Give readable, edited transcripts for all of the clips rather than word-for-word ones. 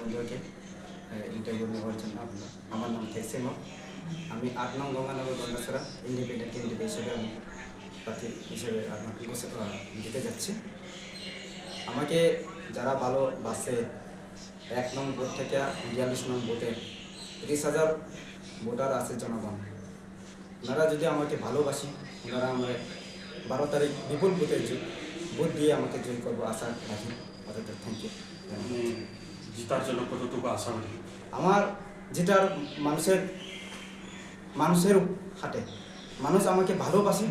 বন্ধুকে ইন্টারভিউ নেওয়ার জন্য আমার নাম থেসিমা। আমি ৮ নং গঙ্গানগর গন্ডাছড়া ইন্ডিপেন্ডেন্ট ক্যান্ডিডেট হিসেবে আমি প্রার্থী হিসেবে দিতে যাচ্ছি। আমাকে যারা ভালো বাসে ১ নং ভোট থেকে ৪২ নং ভোটে ৩০,০০০ ভোটার আছে জনগণ, ওনারা যদি আমাকে ভালোবাসি, ওনারা আমার ১২ তারিখ বিপুল ভোট দিয়ে আমাকে জয় করবো আশা রাখি। অতএব থ্যাংক ইউ। জিতার জন্য কতটুকু আশা রাখি? আমার যেটার মানুষের হাতে মানুষ আমাকে ভালোবাসে,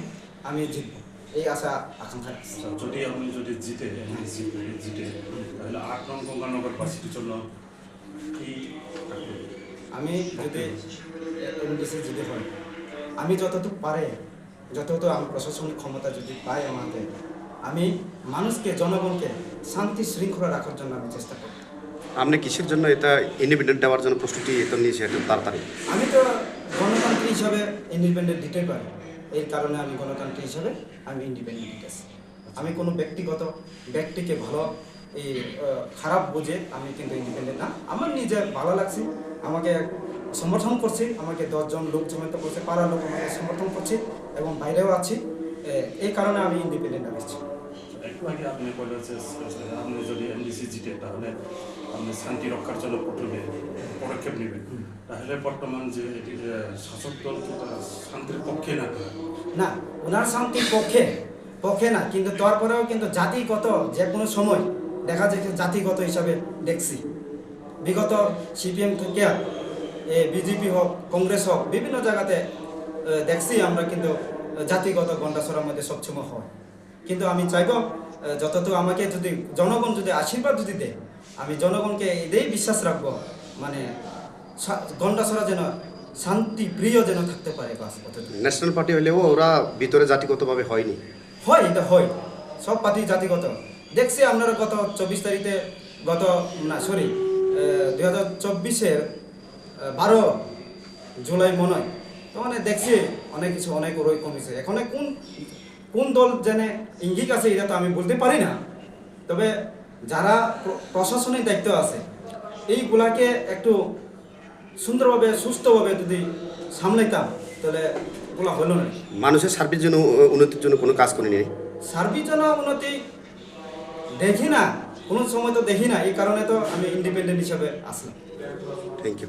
আমি জিতবো এই আশা আকাঙ্ক্ষা। যদি আপনি জিতে তাহলে ৮ নং গঙ্গানগরবাসীর জন্য কি? আমি যদি এমডিসি যদি হয়, আমি যতটুকু আমি প্রশাসনিক ক্ষমতা যদি পাই আমাকে, আমি মানুষকে জনগণকে শান্তি শৃঙ্খলা রাখার জন্য আমি চেষ্টা করব। আপনি কিসের জন্য এটা ইন্ডিপেন্ডেন্ট দেওয়ার জন্য প্রস্তুতি এটা নিয়েছে এটা তাড়াতাড়ি? আমি তো গণতান্ত্রিক হিসাবে ইন্ডিপেন্ডেন্ট দিতেই পারি, এই কারণে আমি গণতান্ত্রিক হিসাবে আমি ইন্ডিপেন্ডেন্ট দিতেছি। আমি কোনো ব্যক্তিকে ভালো এই খারাপ বুঝে আমি কিন্তু ইন্ডিপেন্ডেন্ট না। আমার নিজে ভালো লাগছে, আমাকে সমর্থন করছে, আমাকে ১০ জন লোক সমর্থন করছে, পাড়ার লোক আমাকে সমর্থন করছে এবং বাইরেও আছি, এই কারণে আমি ইন্ডিপেন্ডেন্ট আসছি। একটু আগে আপনি বলেছেন আপনি যদি এনডিসি জিতে তাহলে আপনি শান্তি রক্ষার জন্য পদক্ষেপ নেবেন, তাহলে বর্তমান যে শাসক দল শান্তির পক্ষে না ওনার শান্তির পক্ষে না, কিন্তু তারপরেও কিন্তু জাতিগত যে কোনো সময় দেখা যায় জাতিগত হিসাবে দেখছি। বিগত সিপিএম থেকে বিজেপি হোক, কংগ্রেস হোক, বিভিন্ন জায়গাতে দেখছি আমরা কিন্তু জাতিগত গন্ডাছড়ার মধ্যে সবসময় হয়। কিন্তু আমি চাইব যতটুকু আমাকে যদি জনগণ যদি আশীর্বাদ যদি দেয়, আমি জনগণকে এটাই বিশ্বাস রাখবো, মানে গন্ডাছড়া যেন শান্তি প্রিয় যেন থাকতে পারে। ন্যাশনাল পার্টি হলেও ওরা ভিতরে জাতিগতভাবে হয়নি। এটা হয়, সব পার্টি জাতিগত দেখছি। আপনারা গত ২৪ তারিখে 2024-এর 12 জুলাই মনে হয়, তো মানে দেখছি অনেক কিছু অনেক ওরই কমেছে। এখন কোন দল জেনে ইঙ্গিত আছে এটা তো আমি বলতে পারি না, তবে যারা প্রশাসনিক দায়িত্ব আছে এইগুলাকে একটু সুন্দরভাবে সুস্থভাবে যদি সামলাইতাম তাহলে ওগুলো হলো না। মানুষের সার্বিক জন্য উন্নতির জন্য কোনো কাজ করেনি। সার্বিক জন্য উন্নতি দেখি না, কোনো সময় তো দেখি না, এই কারণে তো আমি ইন্ডিপেন্ডেন্ট হিসাবে আসলাম। Thank you.